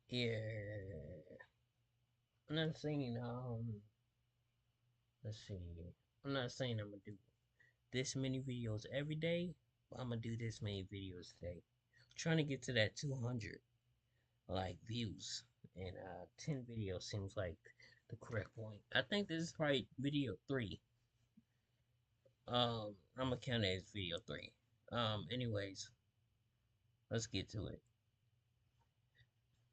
Yeah, I'm not saying let's see. I'm not saying I'm gonna do this many videos every day, but I'm gonna do this many videos today. I'm trying to get to that 200 like views, and 10 videos seems like the correct point. I think this is probably video 3. I'm gonna count it as video 3. Anyways, let's get to it.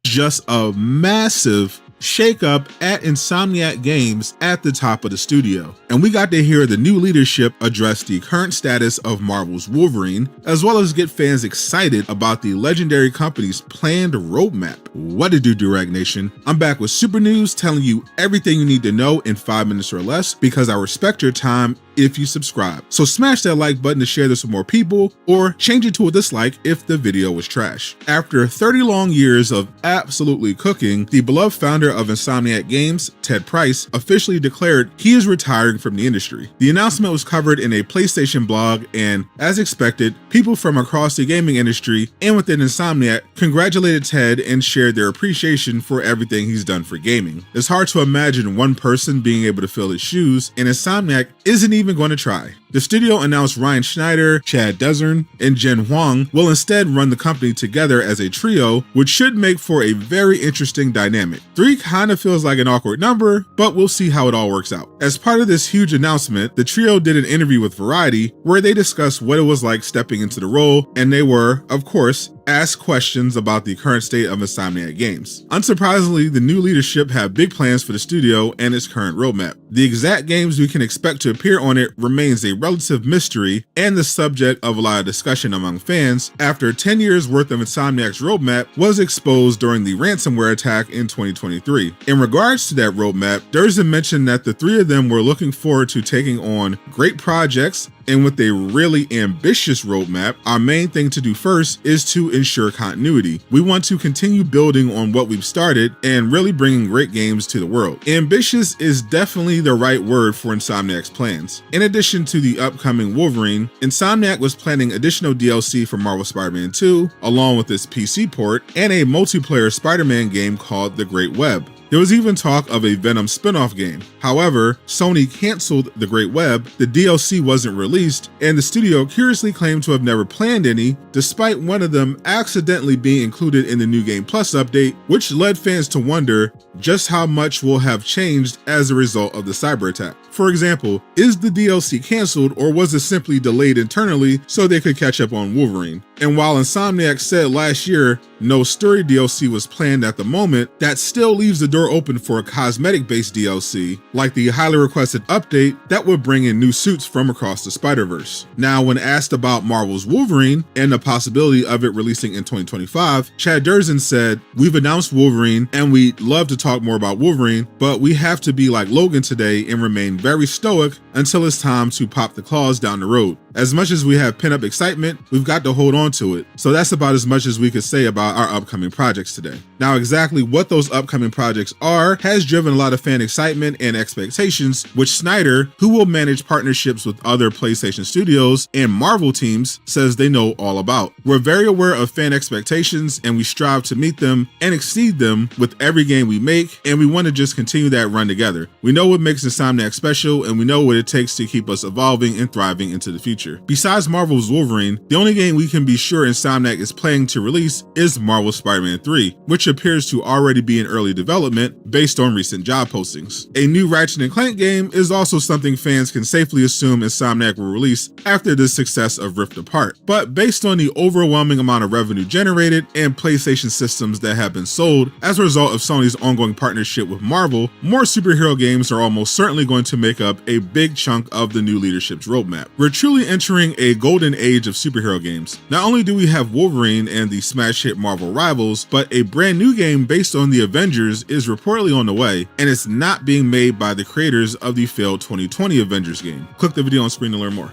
Just a massive shakeup at Insomniac Games at the top of the studio. And we got to hear the new leadership address the current status of Marvel's Wolverine, as well as get fans excited about the legendary company's planned roadmap. What to do, Direct Nation? I'm back with super news telling you everything you need to know in 5 minutes or less because I respect your time if you subscribe. So smash that like button to share this with more people, or change it to a dislike if the video was trash. After 30 long years of absolutely cooking, the beloved founder of Insomniac Games, Ted Price, officially declared he is retiring from the industry. The announcement was covered in a PlayStation blog, and as expected, people from across the gaming industry and within Insomniac congratulated Ted and shared their appreciation for everything he's done for gaming. It's hard to imagine one person being able to fill his shoes, and Insomniac isn't even going to try. The studio announced Ryan Schneider, Chad Dezern, and Jen Huang will instead run the company together as a trio, which should make for a very interesting dynamic. 3 kind of feels like an awkward number, but we'll see how it all works out. As part of this huge announcement, the trio did an interview with Variety where they discussed what it was like stepping into the role, and they were, of course, asked questions about the current state of Insomniac Games. Unsurprisingly, the new leadership have big plans for the studio and its current roadmap. The exact games we can expect to appear on it remains a relative mystery and the subject of a lot of discussion among fans after 10 years worth of Insomniac's roadmap was exposed during the ransomware attack in 2023. In regards to that roadmap, Durzen mentioned that the 3 of them were looking forward to taking on great projects, and with a really ambitious roadmap, our main thing to do first is to ensure continuity. We want to continue building on what we've started and really bringing great games to the world. Ambitious is definitely the right word for Insomniac's plans. In addition to the upcoming Wolverine, Insomniac was planning additional DLC for Marvel Spider-Man 2, along with its PC port, and a multiplayer Spider-Man game called The Great Web. There was even talk of a Venom spin-off game. However, Sony canceled The Great Web, the DLC wasn't released, and the studio curiously claimed to have never planned any, despite one of them accidentally being included in the New Game Plus update, which led fans to wonder just how much will have changed as a result of the cyber attack. For example, is the DLC canceled or was it simply delayed internally so they could catch up on Wolverine? And while Insomniac said last year no story DLC was planned at the moment, that still leaves the door open for a cosmetic-based DLC, like the highly requested update that would bring in new suits from across the Spider-Verse. Now, when asked about Marvel's Wolverine and the possibility of it releasing in 2025, Chad Durzen said, "We've announced Wolverine and we'd love to talk more about Wolverine, but we have to be like Logan today and remain very stoic until it's time to pop the claws down the road. As much as we have pent-up excitement, we've got to hold on to it." So that's about as much as we could say about our upcoming projects today. Now, exactly what those upcoming projects are has driven a lot of fan excitement and expectations, which Snyder, who will manage partnerships with other PlayStation studios and Marvel teams, says they know all about. We're very aware of fan expectations and we strive to meet them and exceed them with every game we make, and we want to just continue that run together. We know what makes Insomniac special and we know what it takes to keep us evolving and thriving into the future. Besides Marvel's Wolverine, the only game we can be sure Insomniac is planning to release is Marvel Spider-Man 3, which appears to already be in early development based on recent job postings. A new Ratchet & Clank game is also something fans can safely assume Insomniac will release after the success of Rift Apart. But based on the overwhelming amount of revenue generated and PlayStation systems that have been sold as a result of Sony's ongoing partnership with Marvel, more superhero games are almost certainly going to make up a big chunk of the new leadership's roadmap. We're truly entering a golden age of superhero games. Not only do we have Wolverine and the smash hit Marvel Rivals, but a brand new game based on the Avengers is reportedly on the way, and it's not being made by the creators of the failed 2020 Avengers game. Click the video on screen to learn more.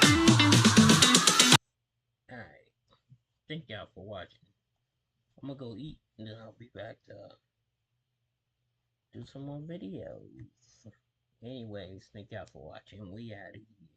Alright, thank y'all for watching. I'm gonna go eat and then I'll be back to do some more videos. Anyways, thank y'all for watching. We out of here.